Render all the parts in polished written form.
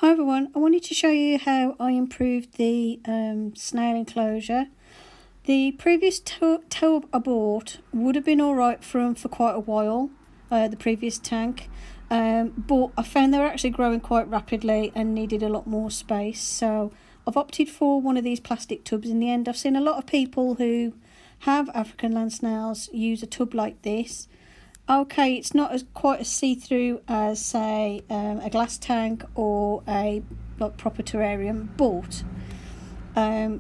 Hi everyone, I wanted to show you how I improved the snail enclosure. The previous tub I bought would have been alright for quite a while, the previous tank, but I found they were actually growing quite rapidly and needed a lot more space, so I've opted for one of these plastic tubs in the end. I've seen a lot of people who have African land snails use a tub like this. Okay, it's not as quite as see-through as, say, a glass tank or a proper terrarium, but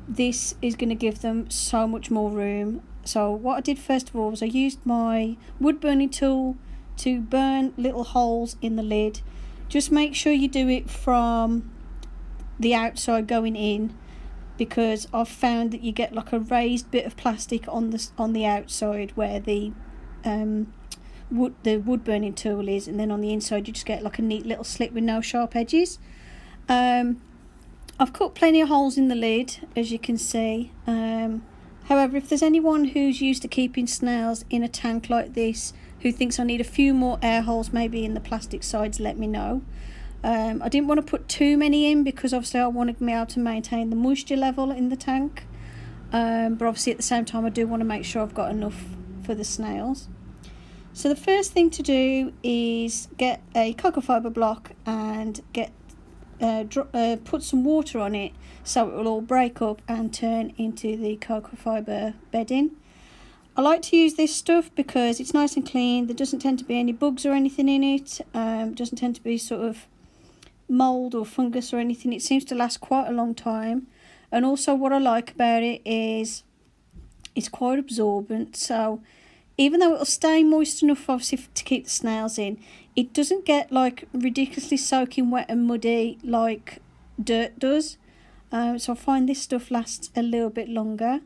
this is going to give them so much more room. So what I did first of all was I used my wood burning tool to burn little holes in the lid. Just make sure you do it from the outside going in, because I've found that you get like a raised bit of plastic on the outside where the wood burning tool is, and then on the inside you just get like a neat little slit with no sharp edges. I've cut plenty of holes in the lid, as you can see. However, if there's anyone who's used to keeping snails in a tank like this who thinks I need a few more air holes maybe in the plastic sides, let me know. I didn't want to put too many in because obviously I wanted to be able to maintain the moisture level in the tank, but obviously at the same time I do want to make sure I've got enough for the snails. So the first thing to do is get a cocoa fibre block and put some water on it so it will all break up and turn into the cocoa fibre bedding. I like to use this stuff because it's nice and clean. There doesn't tend to be any bugs or anything in it. Doesn't tend to be sort of mould or fungus or anything. It seems to last quite a long time. And also what I like about it is it's quite absorbent, so even though it'll stay moist enough obviously to keep the snails in, it doesn't get like ridiculously soaking wet and muddy like dirt does. So I find this stuff lasts a little bit longer.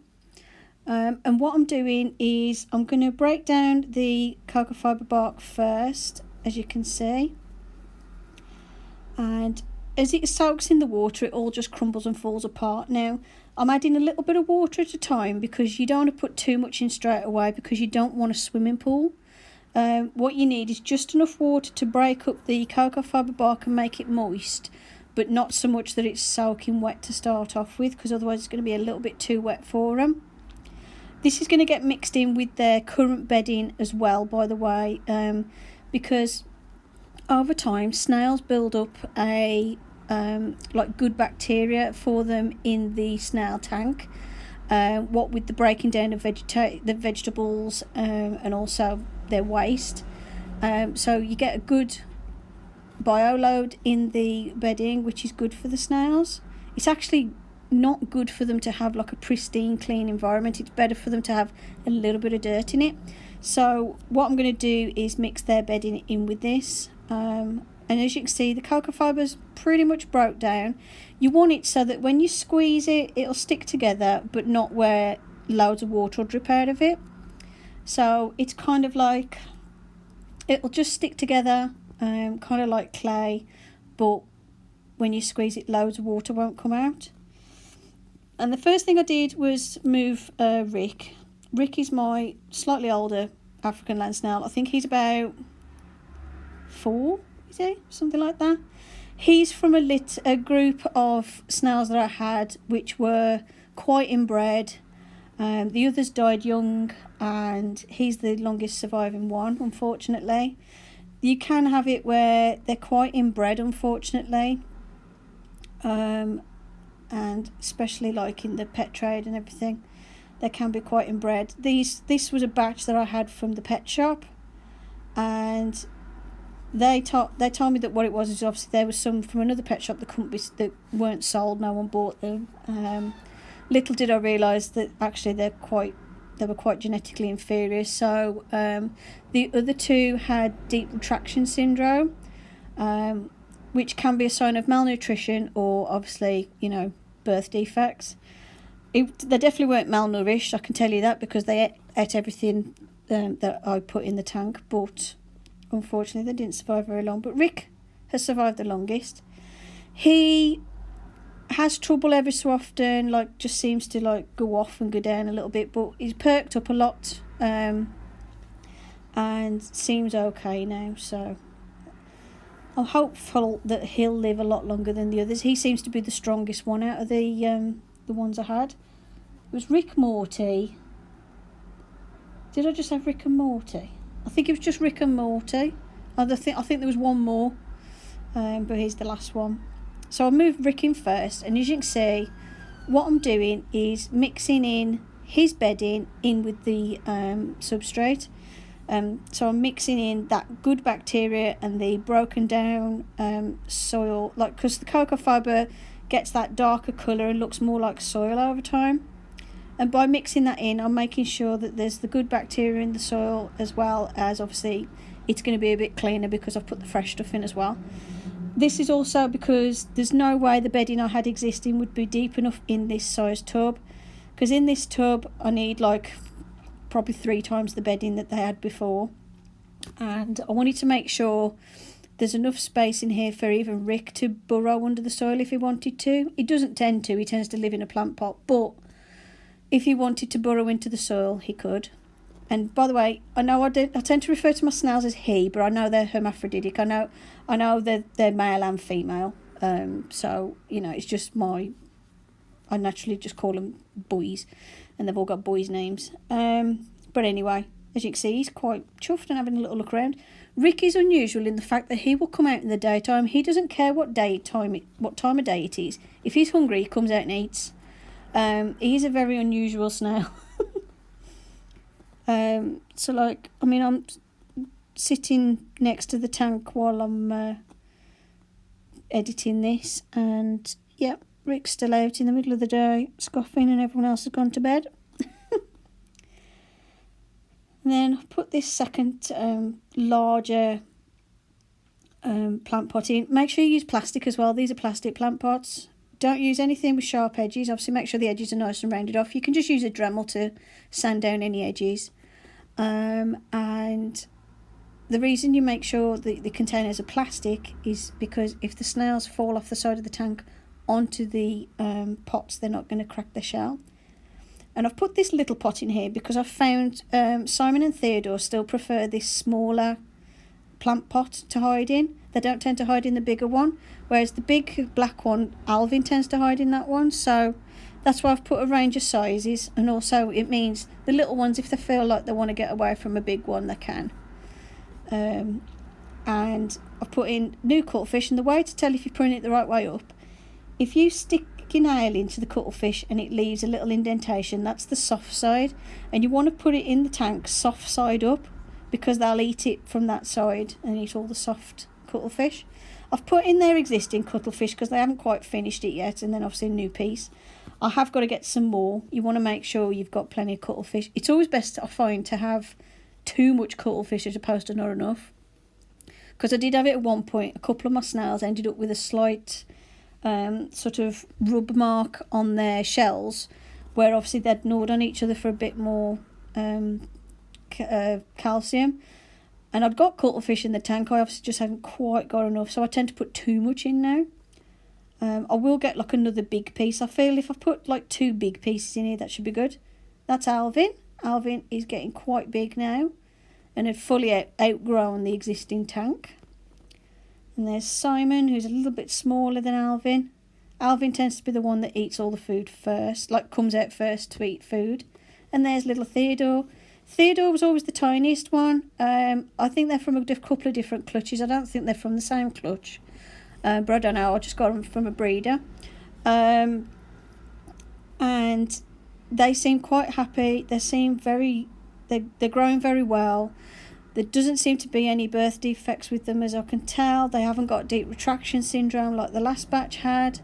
And what I'm doing is I'm going to break down the cocoa fibre bark first, as you can see. And as it soaks in the water, it all just crumbles and falls apart. Now, I'm adding a little bit of water at a time because you don't want to put too much in straight away because you don't want a swimming pool. What you need is just enough water to break up the cocoa fibre bark and make it moist, but not so much that it's soaking wet to start off with, because otherwise it's going to be a little bit too wet for them. This is going to get mixed in with their current bedding as well, by the way, because over time snails build up a like good bacteria for them in the snail tank, what with the breaking down of the vegetables and also their waste, so you get a good bioload in the bedding, which is good for the snails. It's actually not good for them to have like a pristine clean environment. It's better for them to have a little bit of dirt in it. So what I'm going to do is mix their bedding in with this, and as you can see, the cocoa fibre's pretty much broke down. You want it so that when you squeeze it, it'll stick together, but not where loads of water will drip out of it. So it's kind of like, it'll just stick together, kind of like clay, but when you squeeze it, loads of water won't come out. And the first thing I did was move Rick. Rick is my slightly older African land snail. I think he's about 4, is he? Something like that. He's from a group of snails that I had which were quite inbred. The others died young, and he's the longest surviving one, unfortunately. You can have it where they're quite inbred, unfortunately, and especially like in the pet trade and everything, they can be quite inbred. This was a batch that I had from the pet shop, and they told me that what it was is obviously there was some from another pet shop that weren't sold. No one bought them. Little did I realise that actually they were quite genetically inferior. So the other two had deep retraction syndrome, which can be a sign of malnutrition or obviously, birth defects. They definitely weren't malnourished, I can tell you that, because they ate everything that I put in the tank, but unfortunately they didn't survive very long. But Rick has survived the longest. He has trouble every so often, like just seems to like go off and go down a little bit, but he's perked up a lot, and seems okay now. So I'm hopeful that he'll live a lot longer than the others. He seems to be the strongest one out of the ones I had. It was Rick Morty. Did I just have Rick and Morty? I think it was just Rick and Morty. I think there was one more, but he's the last one. So I'll move Rick in first, and as you can see, what I'm doing is mixing in his bedding in with the substrate. So I'm mixing in that good bacteria and the broken down soil, like, because the cocoa fibre gets that darker colour and looks more like soil over time. And by mixing that in, I'm making sure that there's the good bacteria in the soil, as well as obviously it's going to be a bit cleaner because I've put the fresh stuff in as well. This is also because there's no way the bedding I had existing would be deep enough in this size tub, because in this tub I need like probably 3 times the bedding that they had before, and I wanted to make sure there's enough space in here for even Rick to burrow under the soil if he wanted to. He doesn't tend to, he tends to live in a plant pot, but if he wanted to burrow into the soil, he could. And by the way, I know I tend to refer to my snails as he, but I know they're hermaphroditic. I know they're male and female. So, you know, it's just I naturally just call them boys, and they've all got boys' names. But anyway, as you can see, he's quite chuffed and having a little look around. Rick is unusual in the fact that he will come out in the daytime. He doesn't care what time of day it is. If he's hungry, he comes out and eats. He is a very unusual snail. So like, I mean, I'm sitting next to the tank while I'm editing this, and yeah, Rick's still out in the middle of the day scoffing, and everyone else has gone to bed. And then I put this second larger plant pot in. Make sure you use plastic as well. These are plastic plant pots. Don't use anything with sharp edges. Obviously, make sure the edges are nice and rounded off. You can just use a Dremel to sand down any edges. And the reason you make sure the containers are plastic is because if the snails fall off the side of the tank onto the pots, they're not going to crack the shell. And I've put this little pot in here because I've found Simon and Theodore still prefer this smaller plant pot to hide in. They don't tend to hide in the bigger one, whereas the big black one, Alvin tends to hide in that one. So that's why I've put a range of sizes, and also it means the little ones, if they feel like they want to get away from a big one, they can. And I've put in new cuttlefish, and the way to tell if you're putting it the right way up, if you stick your nail into the cuttlefish and it leaves a little indentation, that's the soft side, and you want to put it in the tank soft side up, because they'll eat it from that side and eat all the soft cuttlefish. I've put in their existing cuttlefish because they haven't quite finished it yet, and then obviously a new piece. I have got to get some more. You want to make sure you've got plenty of cuttlefish. It's always best, I find, to have too much cuttlefish as opposed to not enough, because I did have it at one point. A couple of my snails ended up with a slight sort of rub mark on their shells, where obviously they'd gnawed on each other for a bit more calcium, and I'd got cuttlefish in the tank. I obviously just hadn't quite got enough, so I tend to put too much in now. I will get like another big piece. I feel if I put like 2 big pieces in here, that should be good. That's Alvin. Alvin is getting quite big now and had fully outgrown the existing tank. And there's Simon, who's a little bit smaller than Alvin. Alvin tends to be the one that eats all the food first, like comes out first to eat food. And there's little Theodore. Theodore was always the tiniest one. I think they're from a couple of different clutches. I don't think they're from the same clutch. But I don't know, I just got them from a breeder. And they seem quite happy. They seem they're growing very well. There doesn't seem to be any birth defects with them, as I can tell. They haven't got deep retraction syndrome like the last batch had,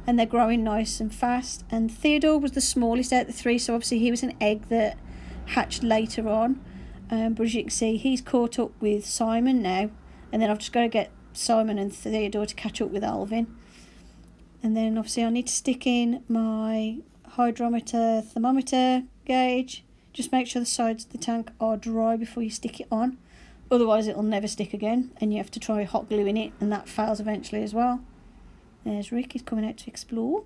and they're growing nice and fast. And Theodore was the smallest out of the 3, so obviously he was an egg that hatched later on. But as you can see, he's caught up with Simon now, and then I've just got to get Simon and Theodore to catch up with Alvin. And then obviously I need to stick in my hydrometer thermometer gauge. Just make sure the sides of the tank are dry before you stick it on, otherwise it'll never stick again, and you have to try hot gluing it, and that fails eventually as well. There's Rick, he's coming out to explore.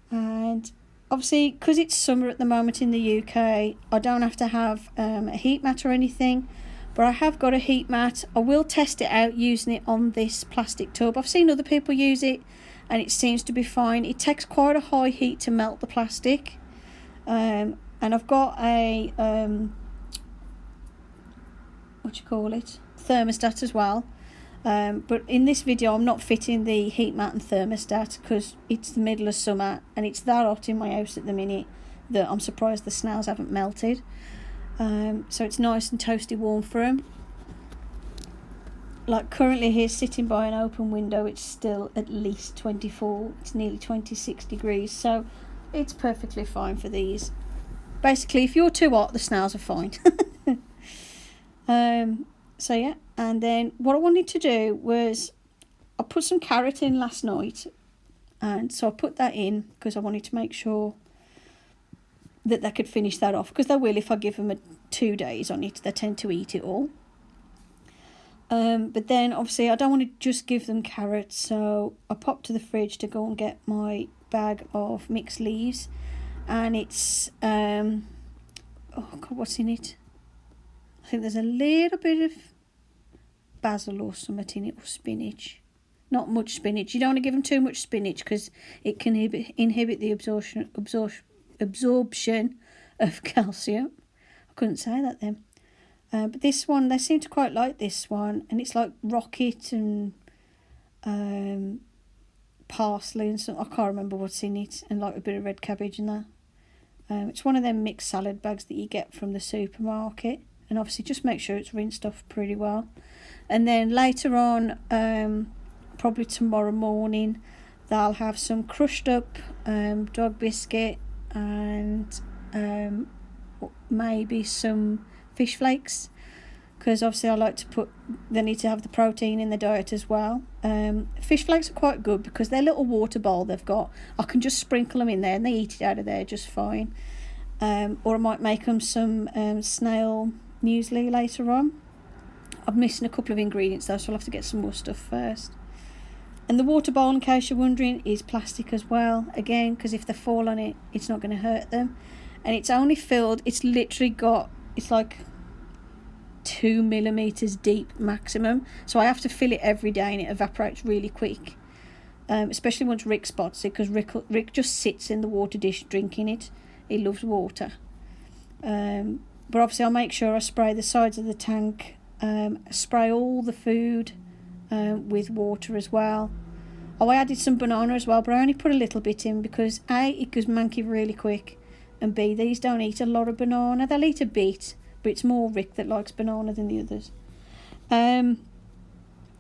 And obviously, because it's summer at the moment in the UK, I don't have to have a heat mat or anything, But I have got a heat mat. I will test it out using it on this plastic tub. I've seen other people use it and it seems to be fine. It takes quite a high heat to melt the plastic. And I've got a thermostat as well. But in this video I'm not fitting the heat mat and thermostat because it's the middle of summer and it's that hot in my house at the minute that I'm surprised the snails haven't melted. So it's nice and toasty warm for them. Like currently here sitting by an open window, it's still at least 24, it's nearly 26 degrees, so it's perfectly fine for these. Basically, if you're too hot, the snails are fine. So yeah, and then what I wanted to do was, I put some carrot in last night, and so I put that in because I wanted to make sure that they could finish that off, because they will if I give them 2 days on it. They tend to eat it all. But then obviously I don't want to just give them carrots, so I popped to the fridge to go and get my bag of mixed leaves, and it's oh god, what's in it? I think there's a little bit of basil or something in it, or spinach. Not much spinach. You don't want to give them too much spinach because it can inhibit the absorption of calcium. I couldn't say that then. But this one, they seem to quite like this one, and it's like rocket and parsley and something. I can't remember what's in it, and like a bit of red cabbage and that. It's one of them mixed salad bags that you get from the supermarket, and obviously just make sure it's rinsed off pretty well. And then later on, probably tomorrow morning, they'll have some crushed up dog biscuit and maybe some fish flakes, because obviously I like to put, they need to have the protein in the diet as well. Fish flakes are quite good because they're little water bowl they've got. I can just sprinkle them in there and they eat it out of there just fine. Or I might make them some snail muesli later on. I'm missing a couple of ingredients though, so I'll have to get some more stuff first. And the water bowl, in case you're wondering, is plastic as well, again, because if they fall on it, it's not going to hurt them. And it's only filled, it's literally got, it's like 2 millimeters deep maximum, so I have to fill it every day and it evaporates really quick, especially once Rick spots it, because Rick just sits in the water dish drinking it. He loves water. But obviously I'll make sure I spray the sides of the tank, spray all the food with water as well. I added some banana as well, but I only put a little bit in because A, it goes manky really quick, and B, these don't eat a lot of banana. They'll eat a bit, but it's more Rick that likes banana than the others. And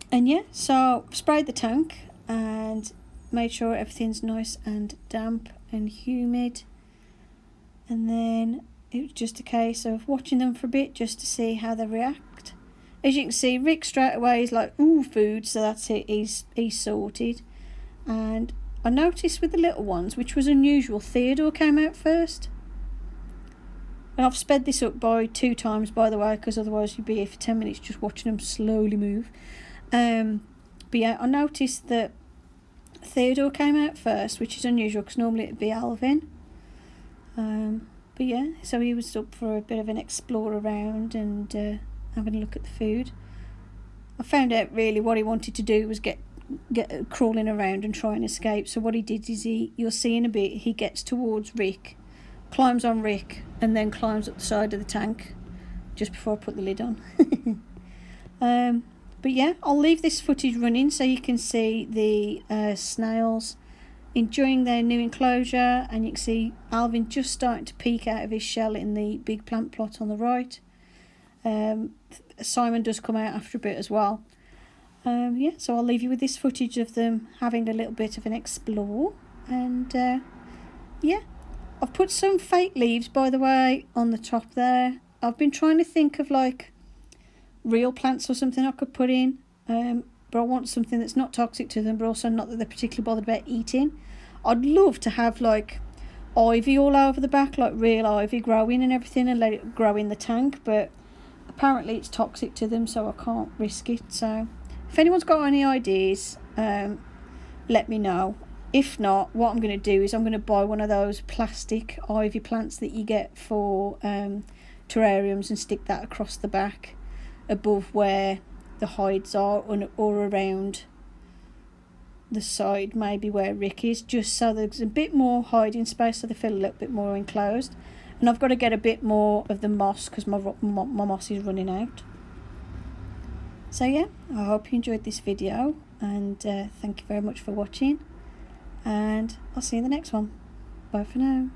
yeah, so sprayed the tank and made sure everything's nice and damp and humid. And then it was just a case of watching them for a bit just to see how they react. As you can see, Rick straight away is like, ooh, food, so that's it, he's sorted. And I noticed with the little ones, which was unusual, Theodore came out first. And I've sped this up by 2 times, by the way, because otherwise you'd be here for 10 minutes just watching them slowly move. But yeah, I noticed that Theodore came out first, which is unusual because normally it'd be Alvin. But yeah, so he was up for a bit of an explore around and having a look at the food. I found out really what he wanted to do was get crawling around and try and escape. So what he did is you'll see in a bit, he gets towards Rick, climbs on Rick, and then climbs up the side of the tank just before I put the lid on. But yeah, I'll leave this footage running so you can see the snails enjoying their new enclosure, and you can see Alvin just starting to peek out of his shell in the big plant plot on the right. Simon does come out after a bit as well. Yeah, so I'll leave you with this footage of them having a little bit of an explore. And yeah, I've put some fake leaves, by the way, on the top there. I've been trying to think of like real plants or something I could put in, but I want something that's not toxic to them, but also not that they're particularly bothered about eating. I'd love to have like ivy all over the back, like real ivy growing and everything, and let it grow in the tank, but apparently it's toxic to them, so I can't risk it. So if anyone's got any ideas, let me know. If not, what I'm going to do is I'm going to buy one of those plastic ivy plants that you get for terrariums and stick that across the back. above where the hides are, or around the side, maybe where Rick is, just so there's a bit more hiding space, so they feel a little bit more enclosed. And I've got to get a bit more of the moss because my moss is running out. So yeah, I hope you enjoyed this video, and thank you very much for watching, and I'll see you in the next one. Bye for now.